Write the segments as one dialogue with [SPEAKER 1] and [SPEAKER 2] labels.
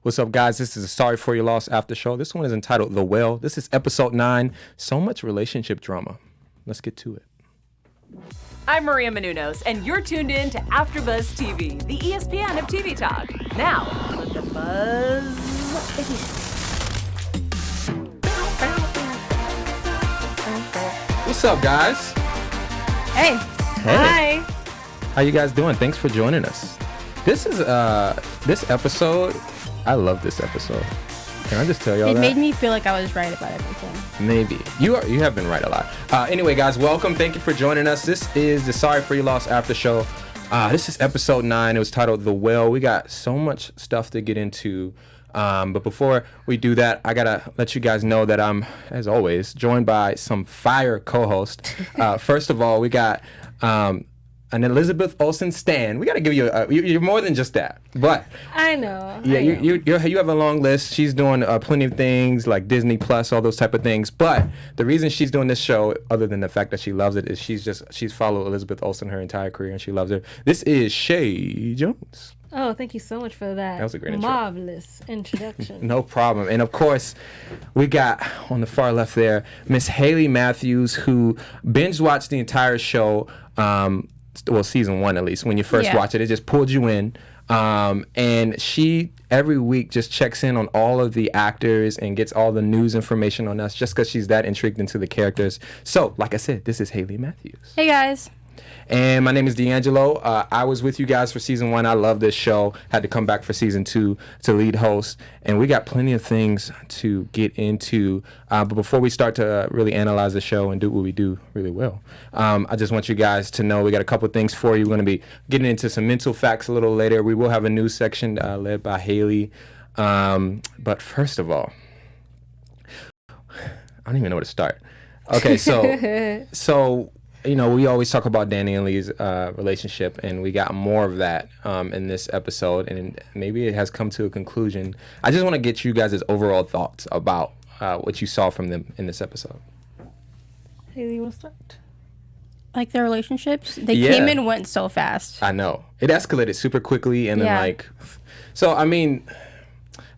[SPEAKER 1] What's up, guys? This is a Sorry for Your Loss after show. This one is entitled The Well. This is episode 9. So much relationship drama. Let's get to it.
[SPEAKER 2] I'm Maria Menounos, and you're tuned in to AfterBuzz TV, the ESPN of TV talk. Now, let the buzz begin.
[SPEAKER 1] What's up, guys?
[SPEAKER 3] Hey.
[SPEAKER 1] Hey. Hi. How you guys doing? Thanks for joining us. This is this episode. I love this episode. Can I just tell y'all that?
[SPEAKER 3] It made me feel like I was right about everything.
[SPEAKER 1] Maybe. You have been right a lot. Anyway, guys, welcome. Thank you for joining us. This is the Sorry for Your Loss after show. This is episode 9. It was titled The Well. We got so much stuff to get into. But before we do that, I got to let you guys know that I'm, as always, joined by some fire co-hosts. First of all, we got an Elizabeth Olsen stan. We got to give you you're more than just that. But
[SPEAKER 3] I know.
[SPEAKER 1] Yeah, you have a long list. She's doing plenty of things like Disney Plus, all those type of things. But the reason she's doing this show, other than the fact that she loves it, is she's followed Elizabeth Olsen her entire career and she loves her. This is Chae Jones.
[SPEAKER 3] Oh, thank you so much for that.
[SPEAKER 1] That was a great
[SPEAKER 3] marvelous introduction.
[SPEAKER 1] No problem. And of course, we got on the far left there Miss Hailey Matthews, who binge watched the entire show. Well, season 1 at least. When you first watch it, it just pulled you in. And she every week just checks in on all of the actors and gets all the news information on us just because she's that intrigued into the characters. So, like I said, this is Hailey Matthews.
[SPEAKER 3] Hey, guys.
[SPEAKER 1] And my name is D'Angelo. I was with you guys for season 1. I love this show. Had to come back for season 2 to lead host. And we got plenty of things to get into. But before we start to really analyze the show and do what we do really well, I just want you guys to know we got a couple of things for you. We're going to be getting into some mental facts a little later. We will have a news section led by Hailey. But first of all, I don't even know where to start. Okay, so you know, we always talk about Danny and Leigh's relationship, and we got more of that in this episode, and maybe it has come to a conclusion. I just want to get you guys' overall thoughts about what you saw from them in this episode.
[SPEAKER 3] Hailey, you want to start?
[SPEAKER 4] Like their relationships? They came and went so fast.
[SPEAKER 1] I know. It escalated super quickly, and then so, I mean,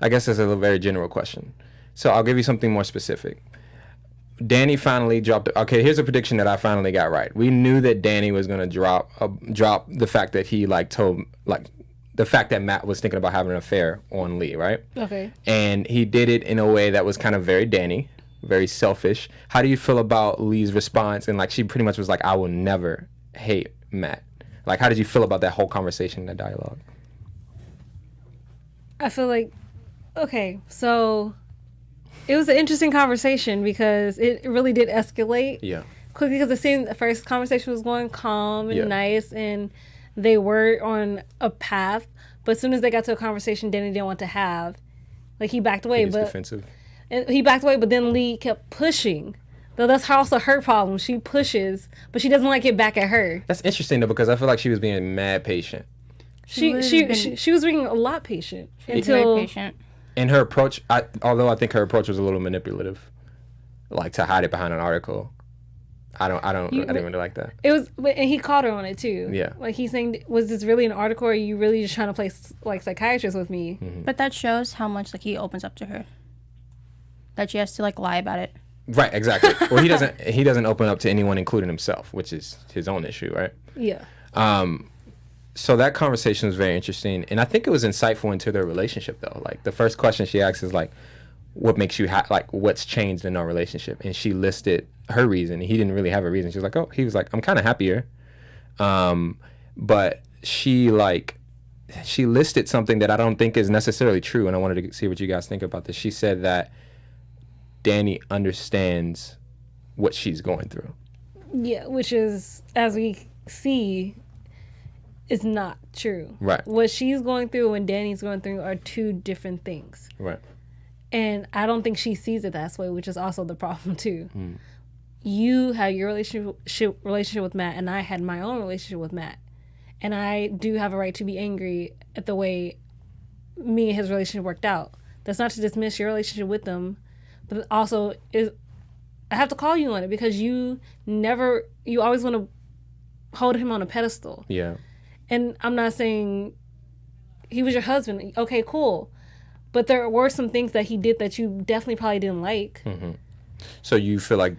[SPEAKER 1] I guess that's a very general question. So I'll give you something more specific. Danny finally dropped. Okay, here's a prediction that I finally got right. We knew that Danny was gonna drop the fact that he told the fact that Matt was thinking about having an affair on Leigh, right?
[SPEAKER 3] Okay. And
[SPEAKER 1] he did it in a way that was kind of very Danny, very selfish. How do you feel about Leigh's response? And she pretty much was like, "I will never hate Matt." How did you feel about that whole conversation, that dialogue?
[SPEAKER 3] I feel like, okay, so it was an interesting conversation because it really did escalate quickly, because it seemed the first conversation was going calm and nice, and they were on a path. But as soon as they got to a conversation Danny didn't want to have, he backed away.
[SPEAKER 1] He was defensive.
[SPEAKER 3] And he backed away, but then Leigh kept pushing. Though that's also her problem. She pushes, but she doesn't like it back at her.
[SPEAKER 1] That's interesting though, because I feel like she was being mad patient.
[SPEAKER 3] She was being a lot patient until
[SPEAKER 4] very patient.
[SPEAKER 1] And her approach, although I think her approach was a little manipulative, to hide it behind an article. I didn't really like that.
[SPEAKER 3] It was, and he called her on it too.
[SPEAKER 1] Yeah.
[SPEAKER 3] He's saying, was this really an article, or are you really just trying to play psychiatrist with me?
[SPEAKER 1] Mm-hmm.
[SPEAKER 4] But that shows how much he opens up to her. That she has to lie about it.
[SPEAKER 1] Right, exactly. Well, he doesn't open up to anyone, including himself, which is his own issue, right?
[SPEAKER 3] Yeah.
[SPEAKER 1] So that conversation was very interesting, and I think it was insightful into their relationship, though. The first question she asks is what makes you what's changed in our relationship? And she listed her reason. He didn't really have a reason. She was like, I'm kind of happier, but she listed something that I don't think is necessarily true, and I wanted to see what you guys think about this. She said that Danny understands what she's going through.
[SPEAKER 3] Yeah, which is, as we see, is not true.
[SPEAKER 1] Right.
[SPEAKER 3] What she's going through and Danny's going through are two different things.
[SPEAKER 1] Right.
[SPEAKER 3] And I don't think she sees it that way, which is also the problem too. You had your relationship with Matt, and I had my own relationship with Matt. And I do have a right to be angry at the way me and his relationship worked out. That's not to dismiss your relationship with them, but also I have to call you on it, because you always want to hold him on a pedestal.
[SPEAKER 1] Yeah.
[SPEAKER 3] And I'm not saying he was your husband. Okay, cool. But there were some things that he did that you definitely probably didn't like.
[SPEAKER 1] Mm-hmm. So you feel like,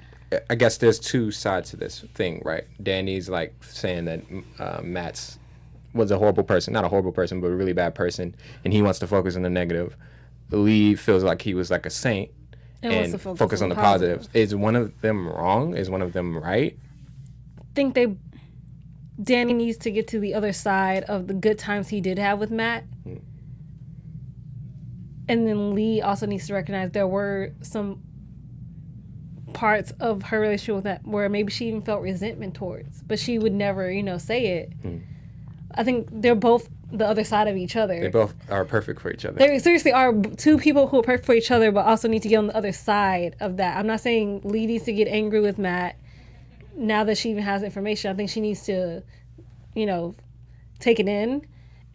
[SPEAKER 1] I guess there's two sides to this thing, right? Danny's like saying that Matt's was a horrible person, not a horrible person, but a really bad person, and he wants to focus on the negative. Leigh feels like he was like a saint and focus on the positives. Is one of them wrong? Is one of them right?
[SPEAKER 3] I think Danny needs to get to the other side of the good times he did have with Matt. And then Leigh also needs to recognize there were some parts of her relationship with Matt where maybe she even felt resentment towards, but she would never, say it. I think they're both the other side of each other.
[SPEAKER 1] They both are perfect for each other.
[SPEAKER 3] They seriously are two people who are perfect for each other, but also need to get on the other side of that. I'm not saying Leigh needs to get angry with Matt now that she even has information. I think she needs to, take it in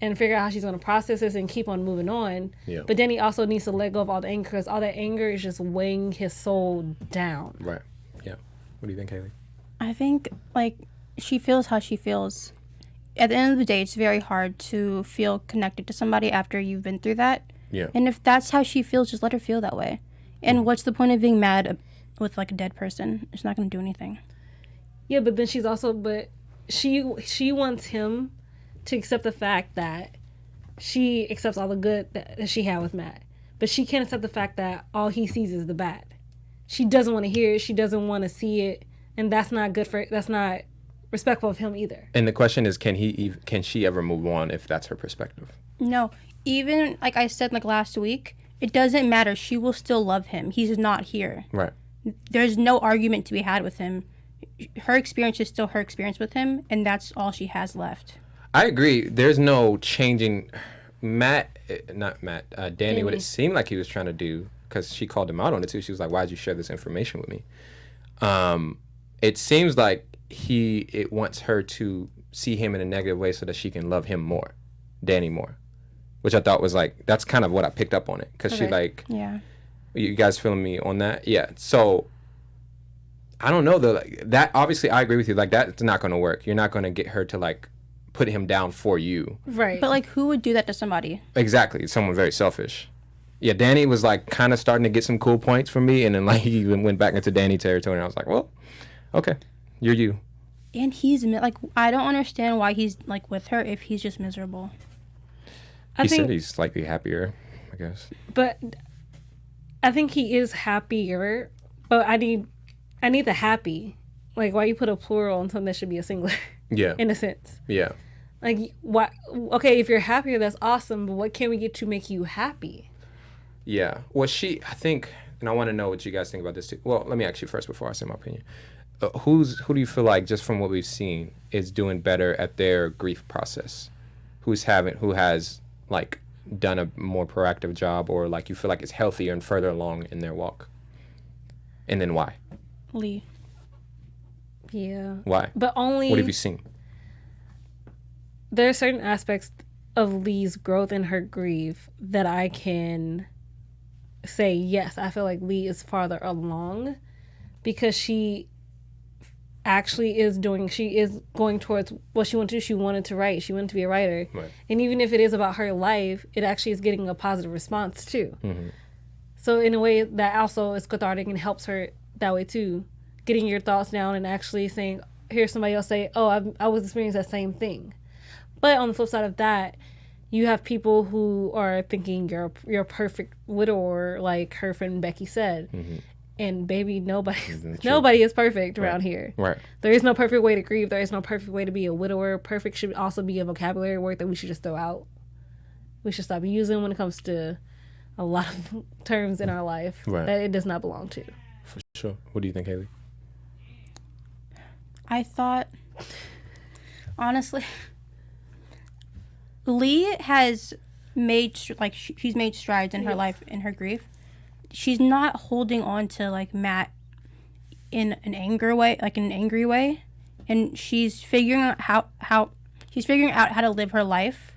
[SPEAKER 3] and figure out how she's going to process this and keep on moving on.
[SPEAKER 1] Yeah.
[SPEAKER 3] But then he also needs to let go of all the anger, because all that anger is just weighing his soul down.
[SPEAKER 1] Right. Yeah. What do you think, Hailey?
[SPEAKER 4] I think, she feels how she feels. At the end of the day, it's very hard to feel connected to somebody after you've been through that.
[SPEAKER 1] Yeah.
[SPEAKER 4] And if that's how she feels, just let her feel that way. And what's the point of being mad with, a dead person? It's not going to do anything.
[SPEAKER 3] Yeah, but then she wants him to accept the fact that she accepts all the good that she had with Matt. But she can't accept the fact that all he sees is the bad. She doesn't want to hear it. She doesn't want to see it. And that's not respectful of him either.
[SPEAKER 1] And the question is, can she ever move on if that's her perspective?
[SPEAKER 4] No. Even, like I said, last week, it doesn't matter. She will still love him. He's not here.
[SPEAKER 1] Right.
[SPEAKER 4] There's no argument to be had with him. Her experience is still her experience with him, and that's all she has left.
[SPEAKER 1] I agree. There's no changing Danny, what it seemed like he was trying to do, because she called him out on it too. She was like, why'd you share this information with me? It seems like it wants her to see him in a negative way so that she can love him more, Danny more, which I thought was that's kind of what I picked up on it. Because she
[SPEAKER 4] yeah.
[SPEAKER 1] You guys feeling me on that? Yeah. So I don't know though. That obviously I agree with you. That's not going to work. You're not going to get her to put him down for you.
[SPEAKER 3] Right.
[SPEAKER 4] But who would do that to somebody?
[SPEAKER 1] Exactly. Someone very selfish. Yeah, Danny was kind of starting to get some cool points from me, and then he went back into Danny territory, and I was like, well, okay, you're you.
[SPEAKER 4] And he's I don't understand why he's with her if he's just miserable.
[SPEAKER 1] He said he's slightly happier, I guess.
[SPEAKER 3] But I think he is happier, but I need the happy. Why you put a plural on something that should be a singular?
[SPEAKER 1] Yeah.
[SPEAKER 3] In a sense.
[SPEAKER 1] Yeah.
[SPEAKER 3] What? Okay, if you're happier, that's awesome. But what can we get to make you happy?
[SPEAKER 1] Yeah. Well, I think, and I want to know what you guys think about this too. Well, let me ask you first before I say my opinion. Who do you feel like, just from what we've seen, is doing better at their grief process? Who has done a more proactive job, or you feel like is healthier and further along in their walk? And then why?
[SPEAKER 4] Leigh.
[SPEAKER 3] Yeah.
[SPEAKER 1] Why?
[SPEAKER 3] But only.
[SPEAKER 1] What have you seen?
[SPEAKER 3] There are certain aspects of Leigh's growth in her grief that I can say, yes, I feel like Leigh is farther along, because she actually is going towards what she wanted to do. She wanted to write. She wanted to be a writer.
[SPEAKER 1] Right.
[SPEAKER 3] And even if it is about her life, it actually is getting a positive response too.
[SPEAKER 1] Mm-hmm.
[SPEAKER 3] So in a way that also is cathartic and helps her that way too. Getting your thoughts down and actually saying, hear somebody else say, oh, I was experiencing that same thing. But on the flip side of that, you have people who are thinking you're a perfect widower, like her friend Becky said. Mm-hmm. And baby, nobody is perfect around here.
[SPEAKER 1] Right.
[SPEAKER 3] There is no perfect way to grieve. There is no perfect way to be a widower. Perfect should also be a vocabulary word that we should just throw out. We should stop using when it comes to a lot of terms in our life that it does not belong to.
[SPEAKER 1] For sure. What do you think, Hailey?
[SPEAKER 4] I thought, honestly, Leigh has made she's made strides in her life, in her grief. She's not holding on to Matt in an angry way, and she's figuring out how to live her life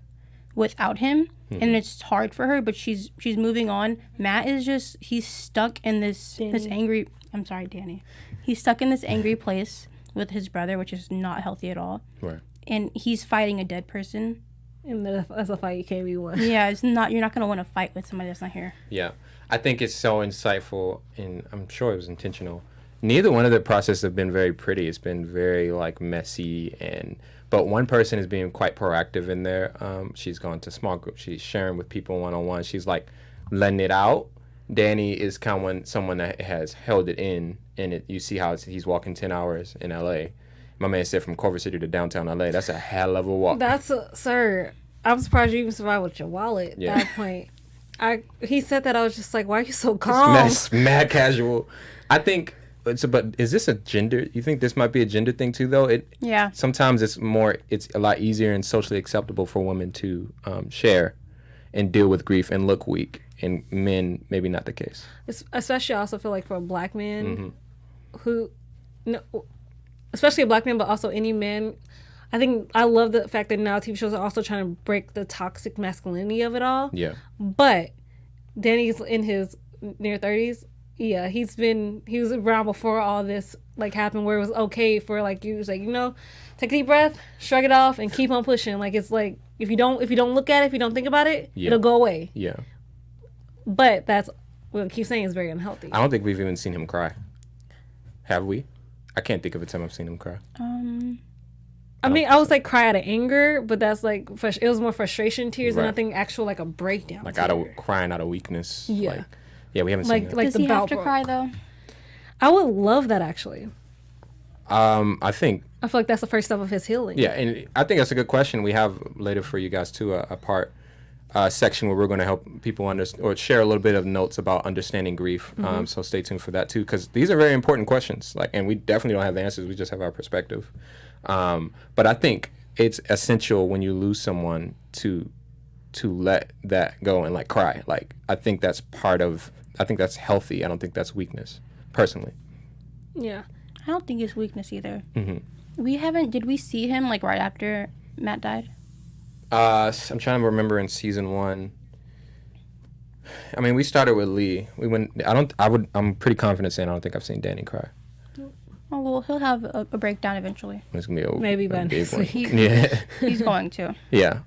[SPEAKER 4] without him. Mm-hmm. And it's hard for her, but she's moving on. Matt is he's stuck in this angry. I'm sorry, Danny. He's stuck in this angry place with his brother, which is not healthy at all.
[SPEAKER 1] Right.
[SPEAKER 4] And he's fighting a dead person.
[SPEAKER 3] And that's a fight you can't be won.
[SPEAKER 4] Yeah, it's not. You're not gonna want to fight with somebody that's not here.
[SPEAKER 1] Yeah, I think it's so insightful, and I'm sure it was intentional. Neither one of the processes have been very pretty. It's been very like messy, but one person is being quite proactive in there. She's gone to small groups. She's sharing with people one-on-one. She's like letting it out. Danny is someone that has held it in, and you see how he's walking 10 hours in L.A. My man said from Culver City to downtown L.A. That's a hell of a walk.
[SPEAKER 3] Sir, I'm surprised you even survived with your wallet at that point. He said that, I was just like, why are you so calm?
[SPEAKER 1] It's mad casual. I think... But is this a gender? You think this might be a gender thing too, though?
[SPEAKER 4] Yeah.
[SPEAKER 1] Sometimes it's a lot easier and socially acceptable for women to share and deal with grief and look weak, and men maybe not the case.
[SPEAKER 3] Especially, I also feel like for a black man especially a black man, but also any man. I think I love the fact that now TV shows are also trying to break the toxic masculinity of it all.
[SPEAKER 1] Yeah. But
[SPEAKER 3] Danny's in his near 30s. Yeah, he was around before all this like happened, where it was okay for like you was like, take a deep breath, shrug it off, and keep on pushing. Like it's like if you don't look at it, if you don't think about it, it'll go away.
[SPEAKER 1] Yeah.
[SPEAKER 3] But that's what I keep saying is very unhealthy.
[SPEAKER 1] I don't think we've even seen him cry. Have we? I can't think of a time I've seen him cry.
[SPEAKER 3] I was like cry out of anger, but that's like it was more frustration tears than nothing actual like a breakdown.
[SPEAKER 1] Like
[SPEAKER 3] tear.
[SPEAKER 1] Crying out of weakness.
[SPEAKER 3] Yeah.
[SPEAKER 1] Yeah, we haven't seen that.
[SPEAKER 3] Like
[SPEAKER 4] Does
[SPEAKER 3] the
[SPEAKER 4] he have to
[SPEAKER 3] broke.
[SPEAKER 4] cry though?
[SPEAKER 3] I would love that actually.
[SPEAKER 1] I think.
[SPEAKER 3] I feel like that's the first step of his healing.
[SPEAKER 1] Yeah, and I think that's a good question. We have later for you guys too a part section where we're going to help people understand or share a little bit of notes about understanding grief. So stay tuned for that too, because these are very important questions. And we definitely don't have the answers. We just have our perspective. But I think it's essential when you lose someone to let that go and cry. I think that's that's healthy. I don't think that's weakness, personally.
[SPEAKER 3] Yeah.
[SPEAKER 4] I don't think it's weakness either.
[SPEAKER 1] Mm-hmm.
[SPEAKER 4] Did we see him right after Matt died?
[SPEAKER 1] I'm trying to remember in season 1. I mean, we started with Leigh. I'm pretty confident saying I don't think I've seen Danny cry.
[SPEAKER 4] Oh, well, he'll have a breakdown eventually.
[SPEAKER 1] It's gonna be
[SPEAKER 3] maybe by next week.
[SPEAKER 1] Yeah.
[SPEAKER 4] He's going to.
[SPEAKER 1] Yeah.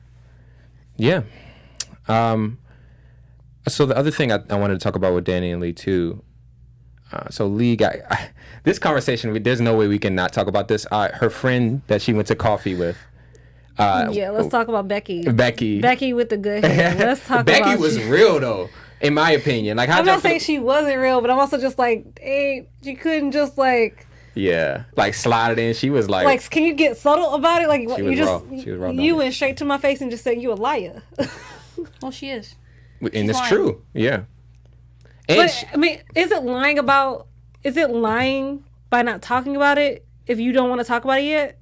[SPEAKER 1] Yeah. So the other thing I wanted to talk about with Danny and Leigh too. So Leigh got this conversation. There's no way we can not talk about this. Her friend that she went to coffee with.
[SPEAKER 3] Let's talk about Becky.
[SPEAKER 1] Becky
[SPEAKER 3] with the good hair. Let's talk
[SPEAKER 1] Becky
[SPEAKER 3] about
[SPEAKER 1] Becky was real though, in my opinion.
[SPEAKER 3] I'm not saying she wasn't real, but I'm also just hey, she couldn't just
[SPEAKER 1] yeah, slide it in. She was
[SPEAKER 3] can you get subtle about it?
[SPEAKER 1] She was raw. She was raw.
[SPEAKER 3] You went straight to my face and just said you a liar.
[SPEAKER 4] Well, she is.
[SPEAKER 1] And it's true. Yeah. And
[SPEAKER 3] but is it lying by not talking about it if you don't want to talk about it yet?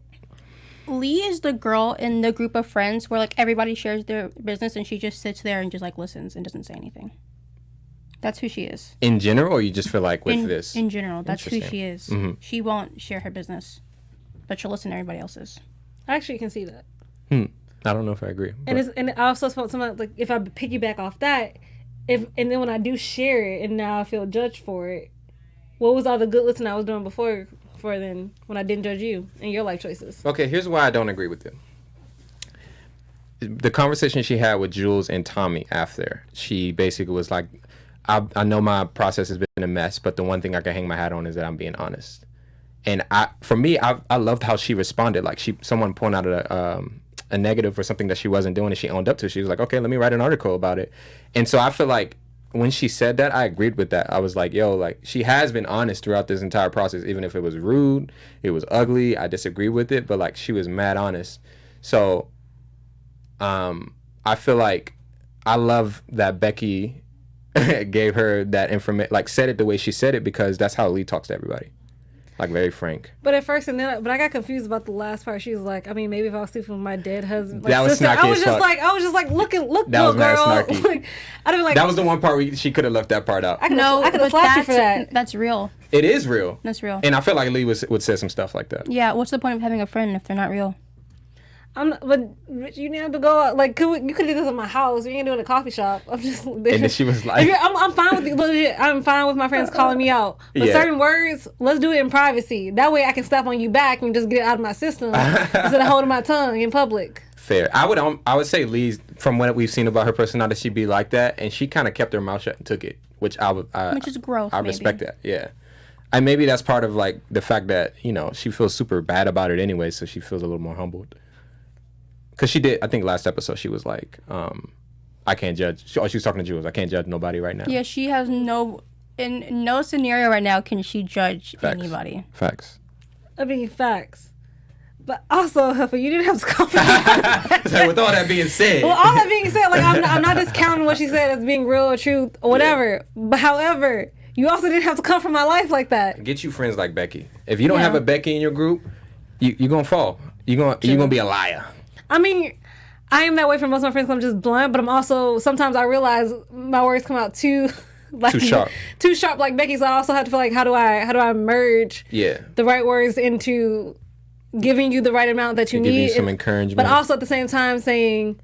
[SPEAKER 4] Leigh is the girl in the group of friends where everybody shares their business and she just sits there and just listens and doesn't say anything. That's who she is.
[SPEAKER 1] In general, or you just feel with this?
[SPEAKER 4] In general, that's who she is.
[SPEAKER 1] Mm-hmm.
[SPEAKER 4] She won't share her business, but she'll listen to everybody else's.
[SPEAKER 3] I actually can see that.
[SPEAKER 1] I don't know if I agree.
[SPEAKER 3] And I also felt something if I piggyback off that, and then when I do share it and now I feel judged for it, what was all the good listening I was doing before then when I didn't judge you and your life choices?
[SPEAKER 1] Okay, here's why I don't agree with it. The conversation she had with Jules and Tommy after, she basically was I know my process has been a mess, but the one thing I can hang my hat on is that I'm being honest. And I loved how she responded. Someone pointed out a negative or something that she wasn't doing and she owned up to. She was like, okay, let me write an article about it. And so I feel when she said that, I agreed with that. I was she has been honest throughout this entire process, even if it was rude, it was ugly, I disagree with it, but she was mad honest. So I feel I love that Becky gave her that information, said it the way she said it, because that's how Leigh talks to everybody. Very frank.
[SPEAKER 3] But at first, but I got confused about the last part. She was maybe if I was sleeping with my dead husband,
[SPEAKER 1] that was
[SPEAKER 3] sister,
[SPEAKER 1] snarky.
[SPEAKER 3] I was just look,
[SPEAKER 1] that
[SPEAKER 3] little
[SPEAKER 1] was mad
[SPEAKER 3] girl.
[SPEAKER 1] snarky.
[SPEAKER 3] I'd be
[SPEAKER 1] that was the one part where she could have left that part out.
[SPEAKER 3] I could have slapped you for that.
[SPEAKER 4] That's real.
[SPEAKER 1] It is real.
[SPEAKER 4] That's real.
[SPEAKER 1] And I feel Leigh would say some stuff like that.
[SPEAKER 4] Yeah. What's the point of having a friend if they're not real?
[SPEAKER 3] But you need to go out. You could do this at my house. You ain't doing it at a coffee shop. I'm just.
[SPEAKER 1] And then she was like,
[SPEAKER 3] I'm fine with legit. I'm fine with my friends calling me out. But certain words, let's do it in privacy. That way I can step on you back and just get it out of my system instead of holding my tongue in public.
[SPEAKER 1] fair. I would say Leigh, from what we've seen about her personality, she'd be like that, and she kind of kept her mouth shut and took it, which which
[SPEAKER 4] is growth.
[SPEAKER 1] I respect that. Yeah, and maybe that's part of like the fact that she feels super bad about it anyway, so she feels a little more humbled. Because she did, I think last episode she was like, I can't judge. She was talking to Jules. I can't judge nobody right now.
[SPEAKER 4] Yeah, she has in no scenario right now can she judge anybody.
[SPEAKER 1] Facts.
[SPEAKER 3] I mean, facts. But also, Huffa, you didn't have to come from me.
[SPEAKER 1] So with all that being said.
[SPEAKER 3] Well, all that being said, like I'm not discounting what she said as being real or truth or whatever. Yeah. But however, you also didn't have to come from my life like that.
[SPEAKER 1] Get you friends like Becky. If you don't have a Becky in your group, you're gonna fall. You're gonna be a liar.
[SPEAKER 3] I mean, I am that way for most of my friends. I'm just blunt, but I'm also sometimes I realize my words come out too too sharp like Becky. So I also have to feel like how do I merge the right words into giving you the right amount that you need,
[SPEAKER 1] give you some encouragement,
[SPEAKER 3] but also at the same time saying,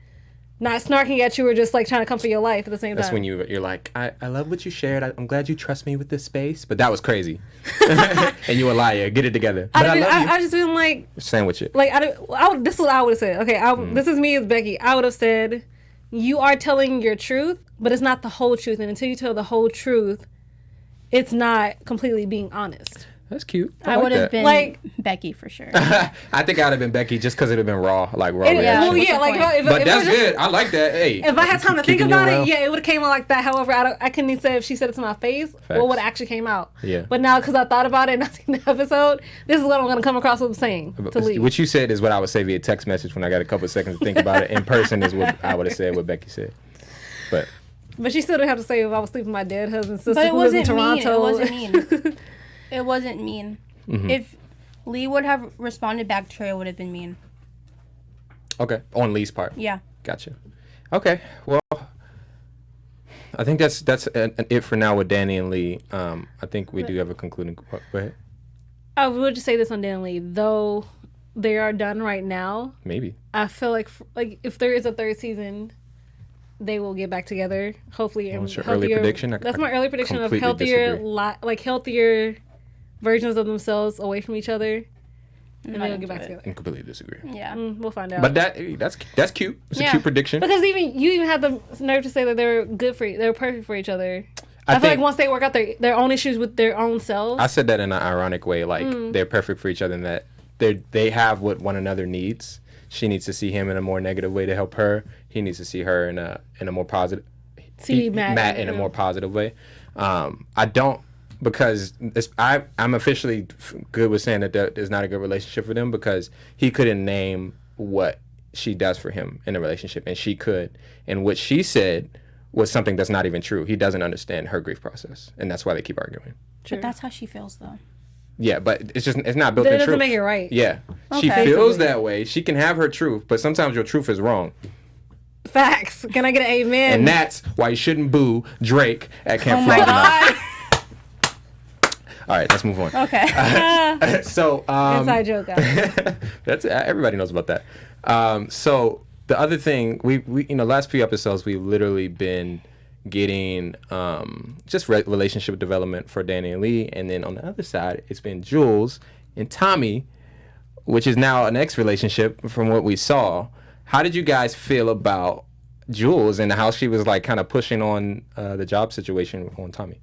[SPEAKER 3] not snarking at you or just like trying to comfort your life at the same time.
[SPEAKER 1] That's when you're like, I love what you shared. I'm glad you trust me with this space, but that was crazy. And you a liar. Get it together. But
[SPEAKER 3] I just feel like
[SPEAKER 1] sandwich it.
[SPEAKER 3] Like this is what I would have said. Okay, this is me as Becky. I would have said, you are telling your truth, but it's not the whole truth, and until you tell the whole truth, it's not completely being honest.
[SPEAKER 1] That's cute.
[SPEAKER 4] I would have been like Becky for sure.
[SPEAKER 1] I think I'd have been Becky just because it'd have been raw, like raw.
[SPEAKER 3] Well, yeah, like
[SPEAKER 1] but that's good. I like that. Hey,
[SPEAKER 3] if I had time to think about it, it would have came out like that. However, I couldn't even say if she said it to my face, what would actually came out.
[SPEAKER 1] Yeah.
[SPEAKER 3] But now, because I thought about it and I seen the episode, this is what I'm gonna come across with saying to Leigh.
[SPEAKER 1] What you said is what I would say via text message when I got a couple of seconds to think about it. In person is what I would have said. What Becky said, But
[SPEAKER 3] she still didn't have to say if I was sleeping with my dead husband's sister who lives in Toronto.
[SPEAKER 4] It wasn't mean. It wasn't mean. Mm-hmm. If Leigh would have responded back to her, it would have been mean.
[SPEAKER 1] Okay, on Leigh's part.
[SPEAKER 4] Yeah.
[SPEAKER 1] Gotcha. Okay, well, I think that's it for now with Danny and Leigh. I think we do have a concluding. Go ahead.
[SPEAKER 3] I would just say this on Danny and Leigh, though they are done right now.
[SPEAKER 1] Maybe.
[SPEAKER 3] I feel like if there is a third season, they will get back together. Hopefully,
[SPEAKER 1] what's your early prediction?
[SPEAKER 3] That's my early prediction of healthier, healthier versions of themselves away from each other, and they'll get back together.
[SPEAKER 1] I completely disagree.
[SPEAKER 4] Yeah,
[SPEAKER 3] we'll find out.
[SPEAKER 1] But that's cute. It's a cute prediction.
[SPEAKER 3] Because you had the nerve to say that they're they're perfect for each other. I feel like once they work out their own issues with their own selves.
[SPEAKER 1] I said that in an ironic way, like they're perfect for each other, and that they have what one another needs. She needs to see him in a more negative way to help her. He needs to see her in a more positive. See Matt in a more positive way. I don't. Because I'm officially good with saying that there's not a good relationship for them, because he couldn't name what she does for him in a relationship, and she could. And what she said was something that's not even true. He doesn't understand her grief process, and that's why they keep arguing.
[SPEAKER 4] But that's how she feels, though.
[SPEAKER 1] Yeah, but it's not built in truth. It doesn't
[SPEAKER 3] make it right.
[SPEAKER 1] Yeah. Okay. She feels that way. She can have her truth, but sometimes your truth is wrong.
[SPEAKER 3] Facts. Can I get an amen?
[SPEAKER 1] And that's why you shouldn't boo Drake at Camp Florida.
[SPEAKER 3] God.
[SPEAKER 1] All right, let's move on.
[SPEAKER 3] Okay.
[SPEAKER 1] So
[SPEAKER 3] inside joke, guys.
[SPEAKER 1] That's everybody knows about that. So the other thing, we last few episodes we've literally been getting just relationship development for Danny and Leigh, and then on the other side it's been Jules and Tommy, which is now an ex relationship from what we saw. How did you guys feel about Jules and how she was like kind of pushing on the job situation on Tommy,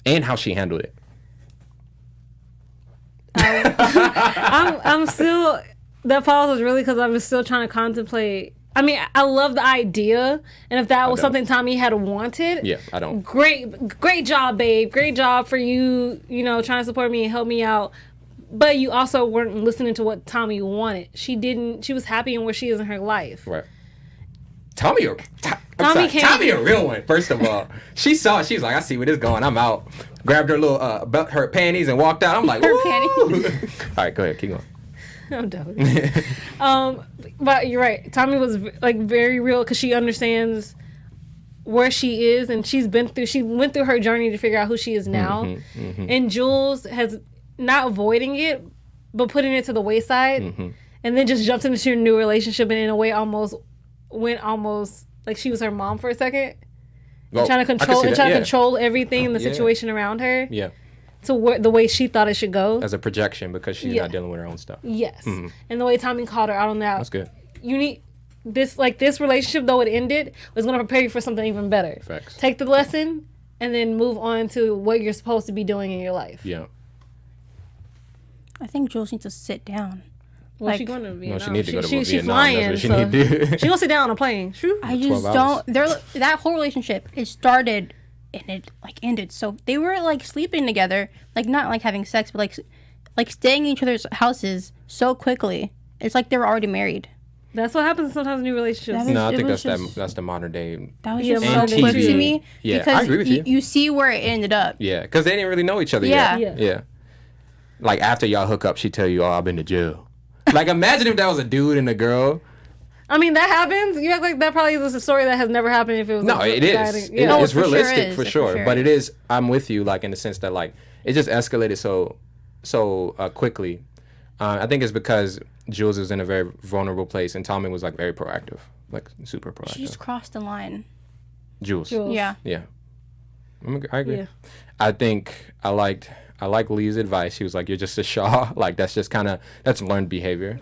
[SPEAKER 1] and how she handled it? I'm still, that pause was really because I'm still trying to contemplate. I mean, I love the idea, and if that was something Tommy had wanted, I don't. Great job, babe. Great job for you. Trying to support me and help me out. But you also weren't listening to what Tommy wanted. She was happy in where she is in her life. Right. Tommy a real one. First of all, she saw it. She was like, I see where this is going. I'm out. Grabbed her little her panties and walked out. I'm like, her panties. All right, go ahead, keep going.
[SPEAKER 3] I'm done. But you're right. Tommy was like very real because she understands where she is, and she went through her journey to figure out who she is now. Mm-hmm. And Jules has not avoiding it, but putting it to the wayside, and then just jumped into a new relationship, and in a way went almost like she was her mom for a second. Well, trying to control everything in the situation around her. Yeah. To the way she thought it should go. As a projection, because she's not dealing with her own stuff. Yes. Mm-hmm. And the way Tommy called her out on that. That's good. this relationship, though it ended, was going to prepare you for something even better.
[SPEAKER 1] Facts.
[SPEAKER 3] Take the lesson and then move on to what you're supposed to be doing in your life.
[SPEAKER 1] Yeah.
[SPEAKER 4] I think Jules needs to sit down.
[SPEAKER 3] Well,
[SPEAKER 4] Like-
[SPEAKER 3] she going to Vietnam.
[SPEAKER 1] No, she needs to go to
[SPEAKER 3] She's
[SPEAKER 1] Vietnam.
[SPEAKER 3] flying,
[SPEAKER 1] That's what she
[SPEAKER 3] so
[SPEAKER 1] need to do.
[SPEAKER 3] she gonna sit down on a plane. Shoo.
[SPEAKER 4] I
[SPEAKER 1] 12
[SPEAKER 4] just
[SPEAKER 1] hours.
[SPEAKER 4] don't. That whole relationship, it started and it like ended. So they were like sleeping together, like not like having sex, but like staying in each other's houses so quickly. It's like they were already married.
[SPEAKER 3] That's what happens sometimes in new relationships.
[SPEAKER 4] That is-
[SPEAKER 1] No, I
[SPEAKER 4] it
[SPEAKER 1] think
[SPEAKER 4] was
[SPEAKER 1] that's
[SPEAKER 4] just-
[SPEAKER 1] that's the modern day.
[SPEAKER 4] That was
[SPEAKER 3] Yeah,
[SPEAKER 4] just
[SPEAKER 3] and
[SPEAKER 4] so quick
[SPEAKER 3] TV.
[SPEAKER 4] to me.
[SPEAKER 1] Yeah,
[SPEAKER 4] because
[SPEAKER 1] I agree with you.
[SPEAKER 4] You see where it ended up.
[SPEAKER 1] Yeah, because they didn't really know each other
[SPEAKER 4] Yeah.
[SPEAKER 1] yet.
[SPEAKER 3] Yeah.
[SPEAKER 1] Yeah. Like after y'all hook up, she tell you, "Oh, I've been to jail." Like imagine if that was a dude and a girl.
[SPEAKER 3] I mean, that happens. You act like that probably is a story that has never happened if it was.
[SPEAKER 1] No,
[SPEAKER 3] a
[SPEAKER 1] it
[SPEAKER 3] guy
[SPEAKER 1] is.
[SPEAKER 3] that- yeah.
[SPEAKER 4] No,
[SPEAKER 1] It's
[SPEAKER 4] it for sure
[SPEAKER 1] realistic
[SPEAKER 4] is.
[SPEAKER 1] for
[SPEAKER 4] It for
[SPEAKER 1] sure.
[SPEAKER 4] sure
[SPEAKER 1] But it
[SPEAKER 4] is.
[SPEAKER 1] is. I'm with you, like in the sense that like it just escalated so quickly. I think it's because Jules was in a very vulnerable place and Tommy was like very proactive, like super proactive.
[SPEAKER 4] She just crossed the line.
[SPEAKER 1] Jules.
[SPEAKER 3] Jules.
[SPEAKER 4] Yeah.
[SPEAKER 1] Yeah. I agree.
[SPEAKER 3] Yeah.
[SPEAKER 1] I think I like Leigh's advice. She was like, "You're just a Shaw." Like that's just that's learned behavior,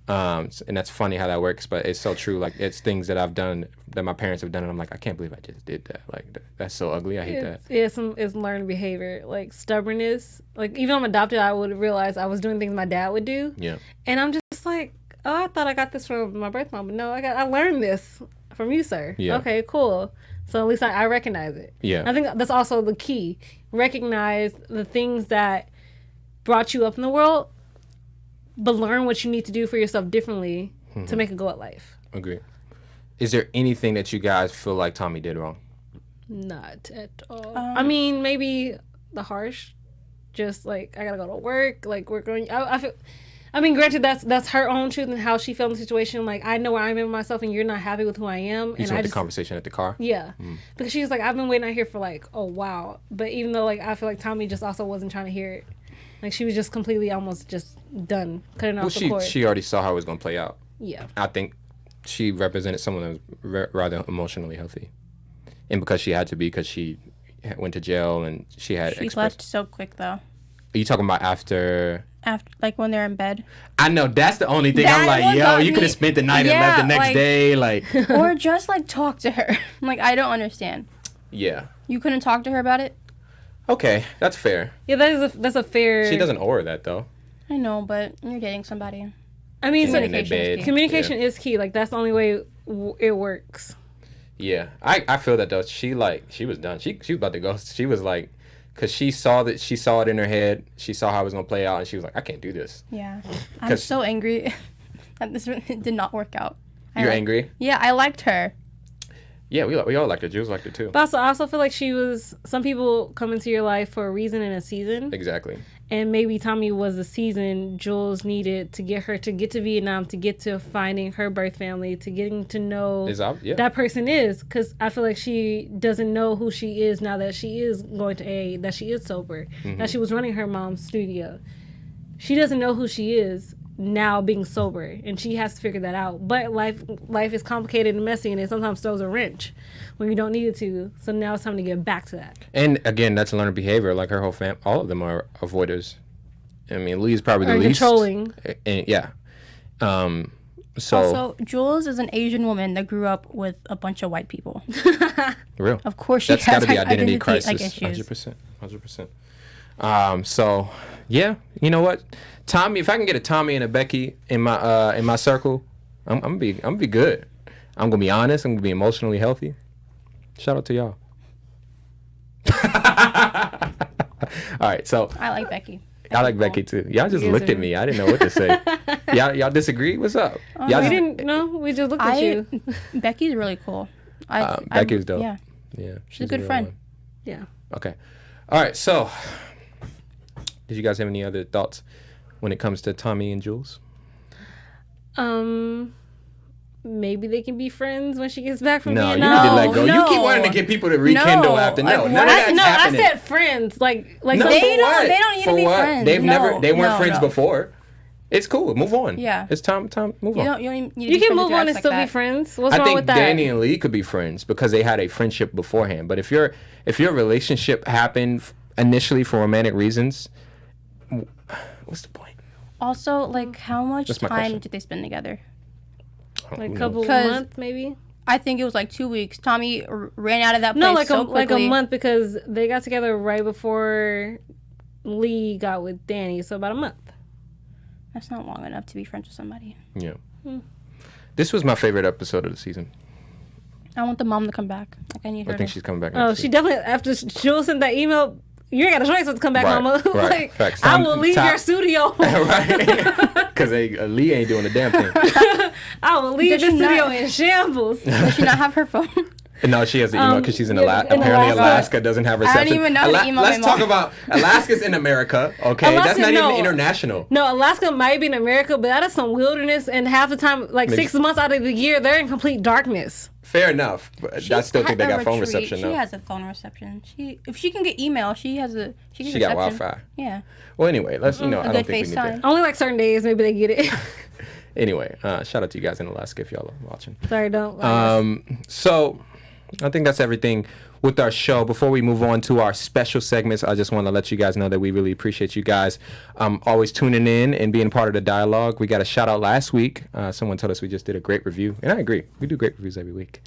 [SPEAKER 1] and that's funny how that works. But it's so true. Like it's things that I've done that my parents have done, and I'm like, I can't believe I just did that. Like that's so ugly. I hate that.
[SPEAKER 3] It's learned behavior, like stubbornness. Like even though I'm adopted, I would realize I was doing things my dad would do,
[SPEAKER 1] Yeah.
[SPEAKER 3] and I'm just like, oh, I thought I got this from my birth mom, but no, I learned this from you, sir.
[SPEAKER 1] Yeah.
[SPEAKER 3] Okay, cool. So at least I recognize it.
[SPEAKER 1] Yeah.
[SPEAKER 3] I think that's also the key. Recognize the things that brought you up in the world, but learn what you need to do for yourself differently to make a go at life.
[SPEAKER 1] Agree. Is there anything that you guys feel like Tommy did wrong?
[SPEAKER 3] Not at all. I mean, maybe the harsh, just like I gotta go to work. Like we're going. I feel. I mean, granted, that's her own truth and how she felt in the situation. Like I know where I am in myself, and you're not happy with who I am.
[SPEAKER 1] You
[SPEAKER 3] And
[SPEAKER 1] saw
[SPEAKER 3] I
[SPEAKER 1] the
[SPEAKER 3] just
[SPEAKER 1] conversation at the car.
[SPEAKER 3] yeah, because she was like, I've been waiting out here for like, oh wow. But even though like I feel like Tommy just also wasn't trying to hear it. Like she was just completely almost just done cutting
[SPEAKER 1] Well,
[SPEAKER 3] off the cord.
[SPEAKER 1] she already saw how it was gonna play out.
[SPEAKER 3] Yeah.
[SPEAKER 1] I think she represented someone that was rather emotionally healthy, and because she had to be, because she went to jail and she had.
[SPEAKER 4] She left so quick though.
[SPEAKER 1] Are you talking about after?
[SPEAKER 4] After like when they're in bed,
[SPEAKER 1] I know that's the only thing. I'm
[SPEAKER 4] That
[SPEAKER 1] like,
[SPEAKER 4] one
[SPEAKER 1] yo,
[SPEAKER 4] got
[SPEAKER 1] you could
[SPEAKER 4] me.
[SPEAKER 1] have spent the night and
[SPEAKER 4] Yeah,
[SPEAKER 1] left the next
[SPEAKER 4] like-
[SPEAKER 1] day. Like,
[SPEAKER 4] or just like talk to her. Like I don't understand.
[SPEAKER 1] yeah,
[SPEAKER 4] You couldn't talk to her about it.
[SPEAKER 1] okay, that's fair.
[SPEAKER 3] Yeah, that's a fair.
[SPEAKER 1] She doesn't owe her that though.
[SPEAKER 4] I know, but you're dating somebody.
[SPEAKER 3] I mean, so
[SPEAKER 1] In their
[SPEAKER 4] Communication is
[SPEAKER 1] bed.
[SPEAKER 4] key.
[SPEAKER 3] communication is key. Like that's the only way it works.
[SPEAKER 1] Yeah, I feel that though. She was done. She was about to go. She was like, cause she saw it in her head. She saw how it was gonna play out, and she was like, I can't do this.
[SPEAKER 4] Yeah, I'm
[SPEAKER 1] 'Cause-
[SPEAKER 4] so angry that this did not work out.
[SPEAKER 1] You're angry?
[SPEAKER 4] Yeah, I liked her.
[SPEAKER 1] Yeah, we all liked her. Jules liked her too.
[SPEAKER 3] But I also feel like some people come into your life for a reason and a season.
[SPEAKER 1] Exactly.
[SPEAKER 3] And maybe Tommy was the season Jules needed to get her to get to Vietnam, to get to finding her birth family, to getting to know
[SPEAKER 1] Yeah.
[SPEAKER 3] that person is. Because I feel like she doesn't know who she is now that she is going to AA, that she is sober, that she was running her mom's studio. She doesn't know who she is now being sober, and she has to figure that out. But life is complicated and messy, and it sometimes throws a wrench when you don't need it to. So now it's time to get back to that.
[SPEAKER 1] And again, that's learned behavior. Like her whole all of them are avoiders. I mean, Leigh's probably the
[SPEAKER 3] Or
[SPEAKER 1] least.
[SPEAKER 3] controlling.
[SPEAKER 1] And yeah. So
[SPEAKER 4] Also, Jules is an Asian woman that grew up with a bunch of white people.
[SPEAKER 1] real.
[SPEAKER 4] Of course, she
[SPEAKER 1] That's
[SPEAKER 4] has
[SPEAKER 1] got to be identity
[SPEAKER 4] like,
[SPEAKER 1] crisis.
[SPEAKER 4] issues.
[SPEAKER 1] 100%. So yeah, you know what, Tommy? If I can get a Tommy and a Becky in my circle, I'm gonna be good. I'm gonna be honest. I'm gonna be emotionally healthy. Shout out to y'all. All right, so
[SPEAKER 4] I like Becky.
[SPEAKER 1] I like Becky too. Y'all just
[SPEAKER 3] You
[SPEAKER 1] looked
[SPEAKER 3] too.
[SPEAKER 1] at me. I didn't know what to say. y'all disagree? What's up? Y'all
[SPEAKER 3] We
[SPEAKER 1] just-
[SPEAKER 3] didn't know. We just looked at you.
[SPEAKER 4] Becky's really cool.
[SPEAKER 1] Becky's dope.
[SPEAKER 4] Yeah,
[SPEAKER 1] Yeah,
[SPEAKER 4] she's a good
[SPEAKER 1] real
[SPEAKER 4] friend.
[SPEAKER 1] one.
[SPEAKER 3] Yeah.
[SPEAKER 1] Okay. All right. So, did you guys have any other thoughts when it comes to Tommy and Jules?
[SPEAKER 3] Maybe they can be friends when she gets back from
[SPEAKER 1] No, you
[SPEAKER 3] Vietnam.
[SPEAKER 1] need to let go. You keep
[SPEAKER 4] no.
[SPEAKER 1] wanting to get people to rekindle
[SPEAKER 4] No,
[SPEAKER 1] after. No,
[SPEAKER 4] like,
[SPEAKER 1] none of that's
[SPEAKER 3] No,
[SPEAKER 1] happening.
[SPEAKER 3] I said friends. Like
[SPEAKER 1] No,
[SPEAKER 3] some-
[SPEAKER 4] They
[SPEAKER 1] for
[SPEAKER 4] don't-
[SPEAKER 1] what?
[SPEAKER 4] they don't need to
[SPEAKER 1] For
[SPEAKER 4] be
[SPEAKER 1] what?
[SPEAKER 4] friends.
[SPEAKER 1] They
[SPEAKER 4] No,
[SPEAKER 1] weren't
[SPEAKER 4] no,
[SPEAKER 1] friends
[SPEAKER 4] no.
[SPEAKER 1] before. It's cool. Move on.
[SPEAKER 4] Yeah.
[SPEAKER 1] It's time. Move on.
[SPEAKER 4] You don't need to
[SPEAKER 3] you
[SPEAKER 4] be
[SPEAKER 3] can
[SPEAKER 4] friends
[SPEAKER 3] move
[SPEAKER 4] with your
[SPEAKER 3] on
[SPEAKER 4] ex
[SPEAKER 3] and
[SPEAKER 4] like
[SPEAKER 3] still be
[SPEAKER 4] that.
[SPEAKER 3] friends. What's
[SPEAKER 1] I
[SPEAKER 3] wrong
[SPEAKER 1] think
[SPEAKER 3] with that?
[SPEAKER 1] Danny and Leigh could be friends because they had a friendship beforehand. But if your relationship happened initially for romantic reasons, what's the point?
[SPEAKER 4] Also, like, how much
[SPEAKER 1] That's my
[SPEAKER 4] time
[SPEAKER 1] question.
[SPEAKER 4] did they spend together?
[SPEAKER 3] Like a couple
[SPEAKER 4] Because-
[SPEAKER 3] months, maybe.
[SPEAKER 4] I think it was like 2 weeks. Tommy ran out of that place
[SPEAKER 3] No, like
[SPEAKER 4] so
[SPEAKER 3] like a
[SPEAKER 4] quickly.
[SPEAKER 3] month because they got together right before Leigh got with Danny, so about a month.
[SPEAKER 4] That's not long enough to be friends with somebody.
[SPEAKER 1] Yeah. This was my favorite episode of the season.
[SPEAKER 4] I want the mom to come back. Like I need her.
[SPEAKER 1] I think
[SPEAKER 4] to...
[SPEAKER 1] she's coming back.
[SPEAKER 3] Oh,
[SPEAKER 1] next
[SPEAKER 3] she
[SPEAKER 1] week.
[SPEAKER 3] definitely, after Jules sent that email, you ain't got a choice but to come back,
[SPEAKER 1] Right,
[SPEAKER 3] mama.
[SPEAKER 1] right.
[SPEAKER 3] Like,
[SPEAKER 1] Facts.
[SPEAKER 3] I will leave your studio.
[SPEAKER 1] Right? Because Leigh ain't doing a damn thing.
[SPEAKER 3] I will leave
[SPEAKER 4] Did
[SPEAKER 3] the
[SPEAKER 4] she
[SPEAKER 3] studio
[SPEAKER 4] not-
[SPEAKER 3] in shambles.
[SPEAKER 4] Does she not have her phone?
[SPEAKER 1] No, she has the email because she's in Alaska.
[SPEAKER 3] in
[SPEAKER 1] Apparently,
[SPEAKER 3] Alaska.
[SPEAKER 1] Alaska doesn't have reception.
[SPEAKER 4] even know how to email
[SPEAKER 1] Let's
[SPEAKER 4] my
[SPEAKER 1] talk
[SPEAKER 4] mom.
[SPEAKER 1] about Alaska's in America. Okay, that's
[SPEAKER 3] Alaska,
[SPEAKER 1] not
[SPEAKER 3] no.
[SPEAKER 1] even international.
[SPEAKER 3] No, Alaska might be in America, but that is some wilderness, and half the time, like
[SPEAKER 1] Maybe-
[SPEAKER 3] 6 months out of the year, they're in complete darkness.
[SPEAKER 1] Fair enough. But I still think they
[SPEAKER 4] At a
[SPEAKER 1] got phone
[SPEAKER 4] retreat,
[SPEAKER 1] reception
[SPEAKER 4] She
[SPEAKER 1] though.
[SPEAKER 4] has a phone reception. If she can get email, she has a she
[SPEAKER 1] She got Wi-Fi.
[SPEAKER 4] Yeah.
[SPEAKER 1] Well, anyway, let's I
[SPEAKER 4] A
[SPEAKER 1] don't
[SPEAKER 4] good
[SPEAKER 1] think we need
[SPEAKER 4] FaceTime.
[SPEAKER 1] that.
[SPEAKER 3] Only like certain days, maybe they get it.
[SPEAKER 1] Anyway, shout out to you guys in Alaska if y'all are watching.
[SPEAKER 3] Sorry, don't.
[SPEAKER 1] So I think that's everything with our show. Before we move on to our special segments, I just want to let you guys know that we really appreciate you guys always tuning in and being part of the dialogue. We got a shout out last week. Someone told us we just did a great review, and I agree. We do great reviews every week.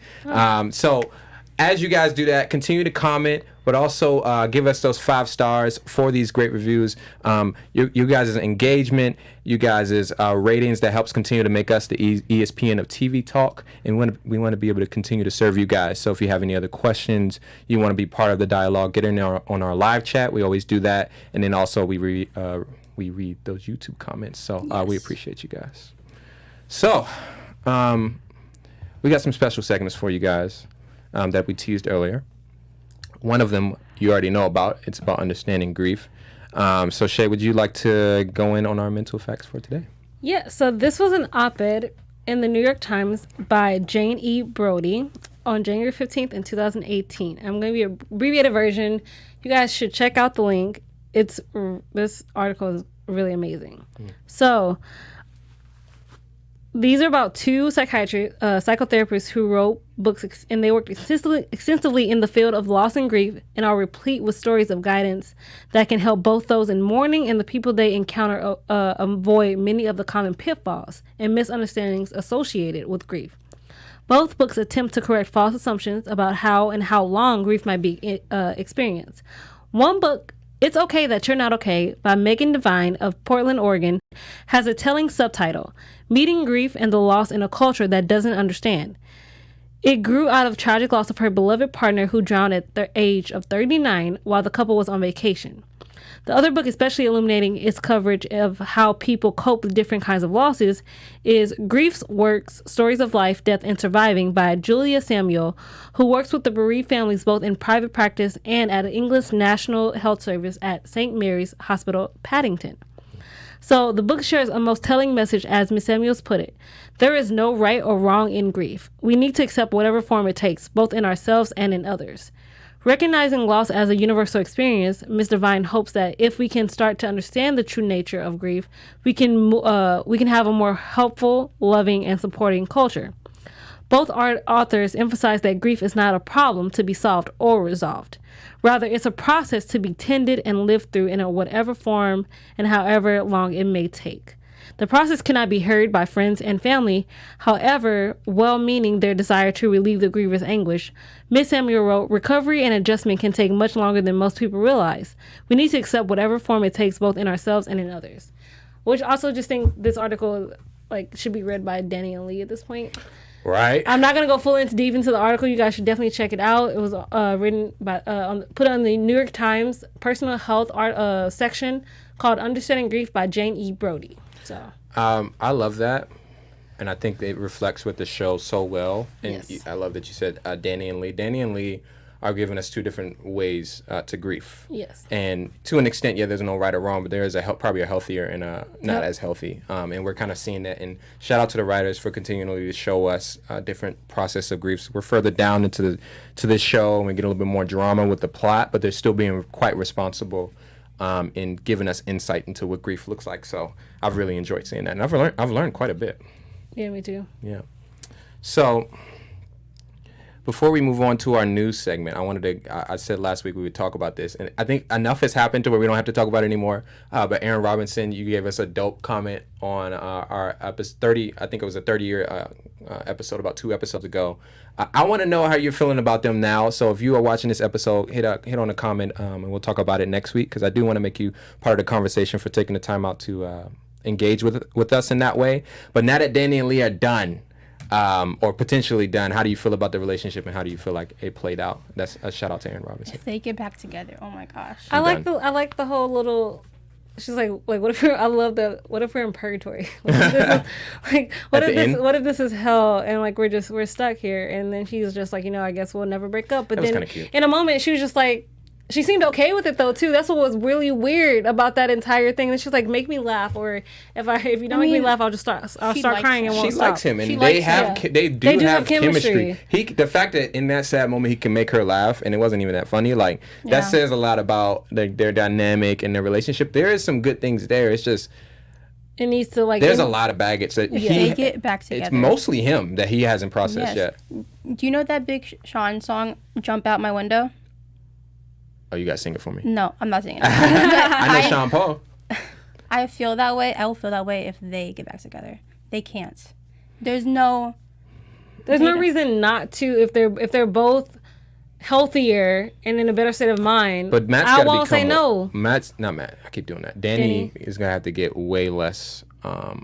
[SPEAKER 1] So as you guys do that, continue to comment, but also give us those 5 stars for these great reviews. You guys' engagement, you guys' ratings, that helps continue to make us the ESPN of TV talk, and we want to be able to continue to serve you guys. So if you have any other questions, you want to be part of the dialogue, get in there on our live chat. We always do that, and then also we read those YouTube comments. So we appreciate you guys. So we got some special segments for you guys that we teased earlier. One of them you already know about. It's about understanding grief. So Chae, would you like to go in on our mental facts for today?
[SPEAKER 3] Yeah, so this was an op-ed in the New York Times by Jane E. Brody on January 15th in 2018. I'm going to be an abbreviated version. You guys should check out the link. This article is really amazing. So these are about 2 psychotherapists who wrote books, and they worked extensively in the field of loss and grief, and are replete with stories of guidance that can help both those in mourning and the people they encounter avoid many of the common pitfalls and misunderstandings associated with grief. Both books attempt to correct false assumptions about how and how long grief might be experienced. One book, It's Okay That You're Not Okay, by Megan Devine of Portland, Oregon, has a telling subtitle, Meeting Grief and the Loss in a Culture That Doesn't Understand. It grew out of tragic loss of her beloved partner who drowned at the age of 39 while the couple was on vacation. The other book, especially illuminating its coverage of how people cope with different kinds of losses, is Grief's Works, Stories of Life, Death, and Surviving by Julia Samuel, who works with the bereaved families both in private practice and at England's National Health Service at St. Mary's Hospital, Paddington. So the book shares a most telling message, as Ms. Samuels put it. There is no right or wrong in grief. We need to accept whatever form it takes, both in ourselves and in others. Recognizing loss as a universal experience, Ms. Devine hopes that if we can start to understand the true nature of grief, we can have a more helpful, loving, and supporting culture. Both authors emphasize that grief is not a problem to be solved or resolved. Rather, it's a process to be tended and lived through in whatever form and however long it may take. The process cannot be heard by friends and family, however well-meaning their desire to relieve the griever's anguish. Ms. Samuel wrote, recovery and adjustment can take much longer than most people realize. We need to accept whatever form it takes, both in ourselves and in others. Which also just think this article should be read by Danny and Leigh at this point.
[SPEAKER 1] Right.
[SPEAKER 3] I'm not going to go deep into the article. You guys should definitely check it out. It was written by, put on the New York Times personal health art section called Understanding Grief by Jane E. Brody. So
[SPEAKER 1] I love that, and I think it reflects what the show so well. And
[SPEAKER 3] Yes.
[SPEAKER 1] I love that you said Danny and Leigh. Danny and Leigh are giving us 2 different ways to grief.
[SPEAKER 3] Yes.
[SPEAKER 1] And to an extent, there's no right or wrong, but there is probably a healthier and not as healthy. And we're kind of seeing that. And shout out to the writers for continually to show us different process of griefs. We're further down into this show, and we get a little bit more drama with the plot, but they're still being quite responsible in giving us insight into what grief looks like. So I've really enjoyed seeing that, and I've learned quite a bit.
[SPEAKER 3] Yeah, me too.
[SPEAKER 1] Yeah. So before we move on to our news segment, I said last week we would talk about this, and I think enough has happened to where we don't have to talk about it anymore. But Aaron Robinson, you gave us a dope comment on our episode 30. I think it was a 30-year episode about 2 episodes ago. I want to know how you're feeling about them now. So if you are watching this episode, hit on a comment, and we'll talk about it next week, because I do want to make you part of the conversation for taking the time out to engage with us in that way. But now that Danny and Leigh are done, or potentially done, how do you feel about the relationship, and how do you feel like it played out? That's a shout out to Aaron Robinson.
[SPEAKER 4] If they get back together, oh my gosh.
[SPEAKER 3] I like the whole little. She's like what if we're in purgatory? What if this is hell, and like we're stuck here? And then she's just like, I guess we'll never break up. But
[SPEAKER 1] that was kind of cute.
[SPEAKER 3] In a moment, she was just like, she seemed okay with it though too. That's what was really weird about that entire thing. And she's like, make me laugh, or if you don't make me laugh, I'll start crying and won't stop.
[SPEAKER 1] She likes him, and they do have chemistry. The fact that in that sad moment he can make her laugh, and it wasn't even that funny, like that says a lot about their dynamic and their relationship. There is some good things there. It's just
[SPEAKER 3] it needs to
[SPEAKER 1] there's a lot of baggage that
[SPEAKER 4] they get back together.
[SPEAKER 1] It's mostly him that he hasn't processed yet.
[SPEAKER 4] Do you know that Big Sean song, "Jump Out My Window"?
[SPEAKER 1] Oh, you gotta sing it for me.
[SPEAKER 4] No, I'm not singing it.
[SPEAKER 1] I know Sean Paul.
[SPEAKER 4] I feel that way. I will feel that way if they get back together. They can't. There's no
[SPEAKER 3] reason not to if they're both healthier and in a better state of mind.
[SPEAKER 1] But Matt's
[SPEAKER 3] I won't say no.
[SPEAKER 1] Matt's not Matt. I keep doing that. Danny is gonna have to get way less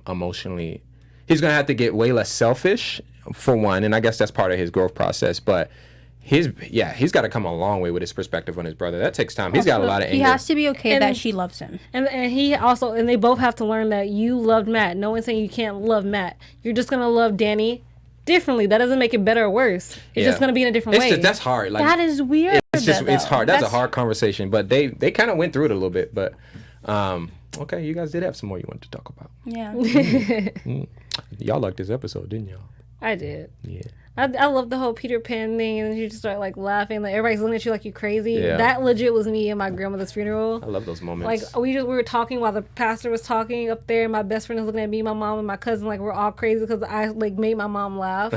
[SPEAKER 1] emotionally. He's gonna have to get way less selfish for one, and I guess that's part of his growth process. But he's got to come a long way with his perspective on his brother. That takes time. He's got a lot of anger.
[SPEAKER 4] He has to be okay that she loves him.
[SPEAKER 3] And they both have to learn that you loved Matt. No one's saying you can't love Matt. You're just gonna love Danny differently. That doesn't make it better or worse. It's just gonna be in a different way.
[SPEAKER 1] That's hard. Like,
[SPEAKER 4] that is weird.
[SPEAKER 1] It's hard. That's a hard conversation. But they kind of went through it a little bit. But okay, you guys did have some more you wanted to talk about.
[SPEAKER 4] Yeah.
[SPEAKER 1] Y'all liked this episode, didn't y'all?
[SPEAKER 3] I did.
[SPEAKER 1] Yeah.
[SPEAKER 3] I love the whole Peter Pan thing, and then you just start like laughing, like everybody's looking at you like you crazy.
[SPEAKER 1] Yeah.
[SPEAKER 3] That legit was me at my grandmother's funeral.
[SPEAKER 1] I love those moments.
[SPEAKER 3] Like we were talking while the pastor was talking up there, and my best friend was looking at me, my mom, and my cousin, like we're all crazy because I like made my mom laugh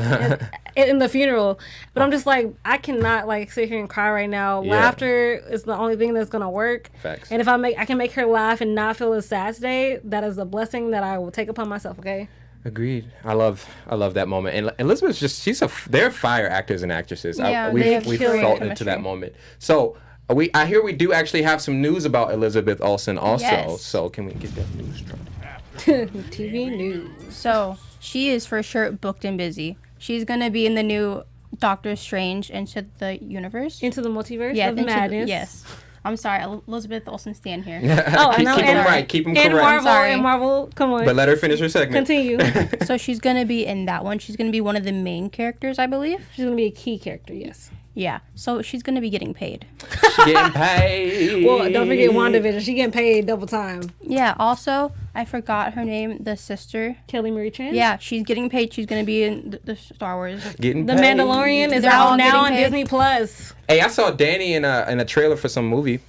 [SPEAKER 3] in the funeral. But I'm just like, I cannot like sit here and cry right now. Yeah. Laughter is the only thing that's gonna work.
[SPEAKER 1] Facts.
[SPEAKER 3] And if I can make her laugh and not feel as sad today, that is a blessing that I will take upon myself. Okay.
[SPEAKER 1] Agreed. I love that moment. And Elizabeth's just they're fire actors and actresses.
[SPEAKER 4] Yeah,
[SPEAKER 1] we felt into that moment. So I hear we do actually have some news about Elizabeth Olsen also.
[SPEAKER 4] Yes.
[SPEAKER 1] So can we get that news started?
[SPEAKER 3] TV news.
[SPEAKER 4] So she is for sure booked and busy. She's gonna be in the new Doctor Strange Into the Universe.
[SPEAKER 3] Into the multiverse of madness.
[SPEAKER 4] Yes. I'm sorry, Elizabeth Olsen stand here.
[SPEAKER 3] I know.
[SPEAKER 1] Keep him right. Keep him correct.
[SPEAKER 3] Marvel, come on.
[SPEAKER 1] But let her finish her segment.
[SPEAKER 3] Continue.
[SPEAKER 4] So she's going to be in that one. She's going to be one of the main characters, I believe.
[SPEAKER 3] She's going to be a key character, yes.
[SPEAKER 4] Yeah. So she's going to be getting paid.
[SPEAKER 1] She's getting paid.
[SPEAKER 3] Well, don't forget WandaVision. She's getting paid double time.
[SPEAKER 4] Yeah. Also, I forgot her name, the sister.
[SPEAKER 3] Kelly Marie Tran?
[SPEAKER 4] Yeah, she's getting paid. She's going to be in the Star Wars.
[SPEAKER 1] Getting
[SPEAKER 3] The
[SPEAKER 1] paid.
[SPEAKER 3] Mandalorian is out now on Disney Plus.
[SPEAKER 1] Hey, I saw Danny in a trailer for some movie.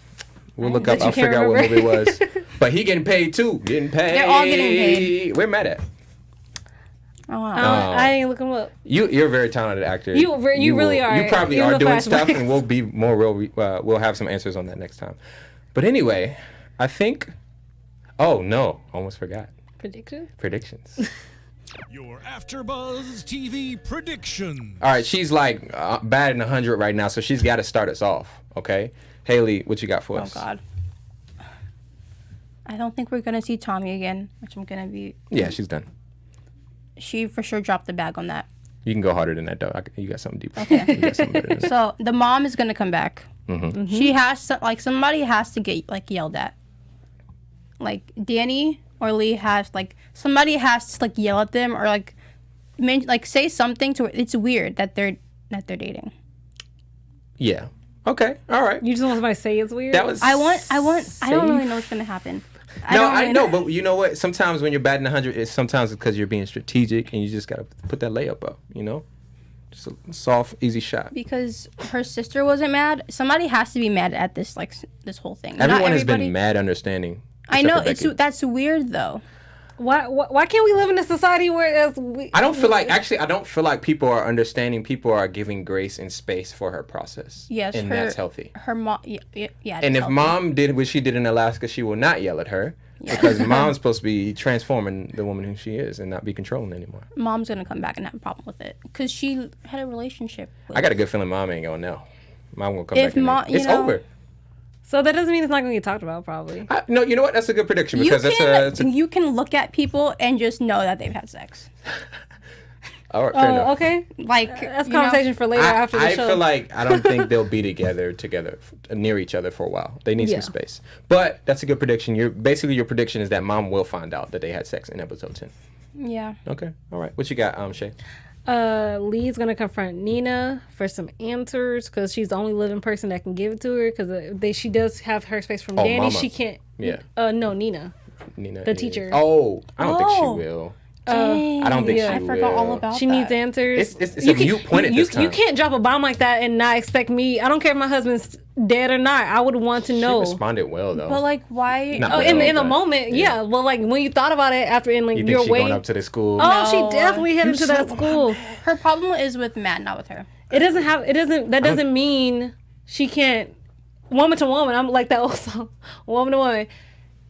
[SPEAKER 1] We'll look up. I'll figure out what movie it was. But he getting paid too. Getting paid.
[SPEAKER 4] They're all getting paid.
[SPEAKER 1] Where Matt at?
[SPEAKER 4] Oh, wow.
[SPEAKER 3] I didn't look him up.
[SPEAKER 1] You're a very talented actor.
[SPEAKER 3] You really are.
[SPEAKER 1] You probably are doing stuff, and we'll be more real. We'll have some answers on that next time. But anyway, I think. Oh no! Almost forgot. Predictions.
[SPEAKER 5] Your AfterBuzz TV prediction.
[SPEAKER 1] All right, she's like batting 100 right now, so she's got to start us off. Okay, Hailey, what you got for us?
[SPEAKER 4] Oh God. I don't think we're gonna see Tommy again, which I'm gonna be.
[SPEAKER 1] Yeah, she's done.
[SPEAKER 4] She for sure dropped the bag on that.
[SPEAKER 1] You can go harder than that, though. You got something deeper.
[SPEAKER 4] Okay.
[SPEAKER 1] You got something better than that.
[SPEAKER 4] So the mom is gonna come back.
[SPEAKER 1] Mm-hmm.
[SPEAKER 4] She has to, somebody has to get yelled at. Like Danny or Leigh has somebody has to yell at them or say something to. It's weird that they're dating.
[SPEAKER 1] Yeah. Okay. All right.
[SPEAKER 3] You just want somebody to say it's weird?
[SPEAKER 1] That was.
[SPEAKER 4] I don't really know what's gonna happen.
[SPEAKER 1] I know, but you know what? Sometimes when you're batting 100, it's because you're being strategic and you just gotta put that layup up. You know, just a soft, easy shot.
[SPEAKER 4] Because her sister wasn't mad. Somebody has to be mad at this this whole thing.
[SPEAKER 1] Everyone has been mad understanding.
[SPEAKER 4] I know that's weird though.
[SPEAKER 3] Why can't we live in a society where
[SPEAKER 1] I don't feel like people are understanding. People are giving grace and space for her process.
[SPEAKER 4] Yes,
[SPEAKER 1] and that's healthy.
[SPEAKER 4] Her mom, yeah.
[SPEAKER 1] And if mom did what she did in Alaska, she will not yell at her because mom's supposed to be transforming the woman who she is and not be controlling anymore.
[SPEAKER 4] Mom's gonna come back and have a problem with it because she had a relationship.
[SPEAKER 1] I got a good feeling mom ain't gonna know. Mom gonna come back. It's over.
[SPEAKER 3] So that doesn't mean it's not going to get talked about, probably.
[SPEAKER 1] No, you know what? That's a good prediction because
[SPEAKER 4] you can look at people and just know that they've had sex.
[SPEAKER 1] All right, fair enough.
[SPEAKER 3] Okay.
[SPEAKER 4] Like
[SPEAKER 3] that's conversation for later after the show.
[SPEAKER 1] I feel like I don't think they'll be together near each other for a while. They need some space. But that's a good prediction. Your prediction is that mom will find out that they had sex in episode 10.
[SPEAKER 4] Yeah.
[SPEAKER 1] Okay. All right. What you got, Chae?
[SPEAKER 3] Leigh's gonna confront Nina for some answers because she's the only living person that can give it to her because she does have her space from Danny.
[SPEAKER 1] Mama.
[SPEAKER 3] She can't.
[SPEAKER 1] Yeah.
[SPEAKER 3] No, Nina, the teacher.
[SPEAKER 1] Oh, I don't think she will. I don't think she will.
[SPEAKER 4] I forgot all about that.
[SPEAKER 3] She needs answers.
[SPEAKER 1] It's a mute point at this time.
[SPEAKER 3] You can't drop a bomb like that and not expect me. I don't care if my husband's dead or not. I would want to know.
[SPEAKER 1] She responded well though.
[SPEAKER 4] But like, why?
[SPEAKER 3] In the moment, yeah. Well, like when you thought about it after,
[SPEAKER 1] you think she going up to the school?
[SPEAKER 3] Oh, she definitely headed to that school.
[SPEAKER 4] Her problem is with Matt, not with her.
[SPEAKER 3] That doesn't mean she can't. Woman to woman, I'm like that old song. Woman to woman,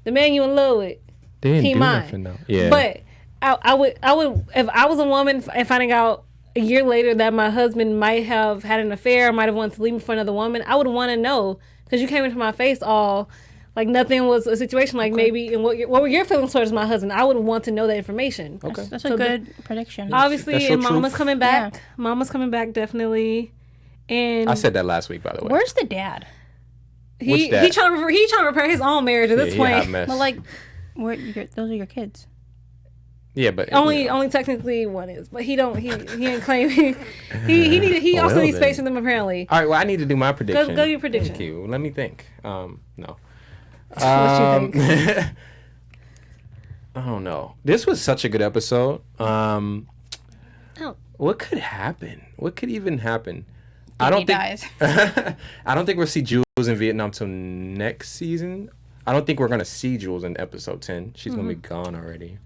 [SPEAKER 3] the man you in love with, he mine.
[SPEAKER 1] Yeah.
[SPEAKER 3] But I would if I was a woman and finding out a year later that my husband might have had an affair, might have wanted to leave me for another woman, I would want to know because you came into my face all like nothing was a situation like maybe and what were your feelings towards my husband? I would want to know that information.
[SPEAKER 1] Okay,
[SPEAKER 4] that's a good prediction.
[SPEAKER 3] Obviously, and Mama's coming back. Yeah. Mama's coming back definitely. And
[SPEAKER 1] I said that last week, by the way.
[SPEAKER 4] Where's the dad?
[SPEAKER 3] He trying to repair his own marriage at this point.
[SPEAKER 4] But like, those are your kids.
[SPEAKER 1] Yeah, but
[SPEAKER 3] only technically one is, but he didn't claim he also needs space for them apparently.
[SPEAKER 1] All right, well I need to do my prediction.
[SPEAKER 3] Go your prediction.
[SPEAKER 1] Thank you. Let me think. No.
[SPEAKER 3] What you think?
[SPEAKER 1] I don't know. This was such a good episode. What could happen? What could even happen? I don't think we'll see Jules in Vietnam till next season. I don't think we're gonna see Jules in episode 10. She's gonna be gone already.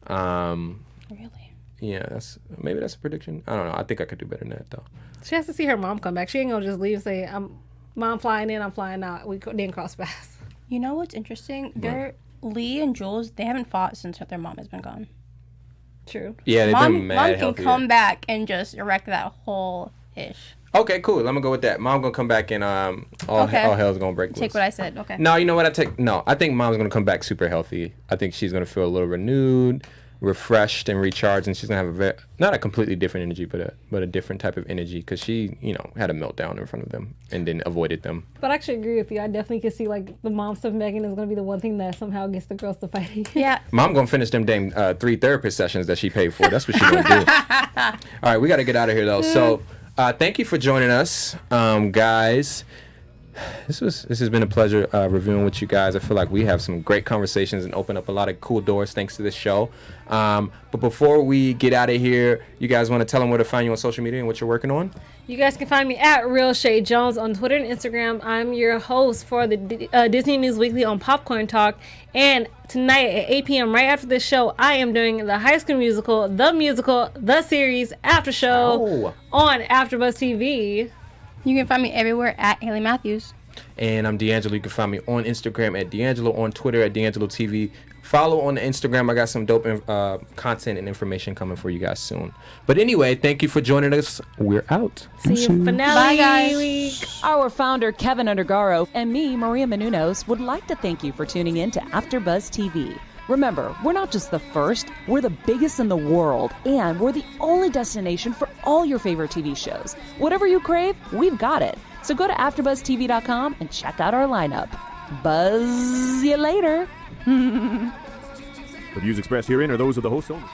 [SPEAKER 4] Really?
[SPEAKER 1] Yeah, that's a prediction. I don't know. I think I could do better than that though.
[SPEAKER 3] She has to see her mom come back. She ain't gonna just leave and say, "Mom flying in, I'm flying out." We didn't cross paths.
[SPEAKER 4] You know what's interesting? Leigh and Jules, they haven't fought since their mom has been gone.
[SPEAKER 3] True.
[SPEAKER 1] Yeah, they've been mad healthy.
[SPEAKER 4] Mom can come back and just wreck that whole ish.
[SPEAKER 1] Okay, cool. I'm gonna go with that. Mom gonna come back and all hell's gonna break loose.
[SPEAKER 4] Take what I said. Okay.
[SPEAKER 1] No, you know what? I think Mom's gonna come back super healthy. I think she's gonna feel a little renewed, refreshed, and recharged, and she's gonna have not a completely different energy, but a different type of energy because she had a meltdown in front of them and then avoided them.
[SPEAKER 3] But I actually agree with you. I definitely could see like the mom stuff. Megan is gonna be the one thing that somehow gets the girls to fighting.
[SPEAKER 4] Yeah.
[SPEAKER 1] Mom gonna finish them dang 3 therapist sessions that she paid for. That's what she's gonna do. All right, we gotta get out of here though. So. Thank you for joining us, guys. This has been a pleasure reviewing with you guys. I feel like we have some great conversations and open up a lot of cool doors thanks to this show. But before we get out of here, you guys want to tell them where to find you on social media and what you're working on?
[SPEAKER 3] You guys can find me at Real Chae Jones on Twitter and Instagram. I'm your host for the Disney News Weekly on Popcorn Talk. And tonight at 8 p.m. right after this show, I am doing the High School Musical, the series after show on AfterBuzz TV.
[SPEAKER 4] You can find me everywhere at Hailey Matthews.
[SPEAKER 1] And I'm D'Angelo. You can find me on Instagram at D'Angelo, on Twitter at D'Angelo TV. Follow on the Instagram. I got some dope content and information coming for you guys soon. But anyway, thank you for joining us. We're out.
[SPEAKER 3] See you finale.
[SPEAKER 4] Bye, guys.
[SPEAKER 2] Our founder, Keven Undergaro, and me, Maria Menounos, would like to thank you for tuning in to AfterBuzz TV. Remember, we're not just the first, we're the biggest in the world, and we're the only destination for all your favorite TV shows. Whatever you crave, we've got it. So go to AfterBuzzTV.com and check out our lineup. Buzz you later.
[SPEAKER 6] The views expressed herein are those of the host only.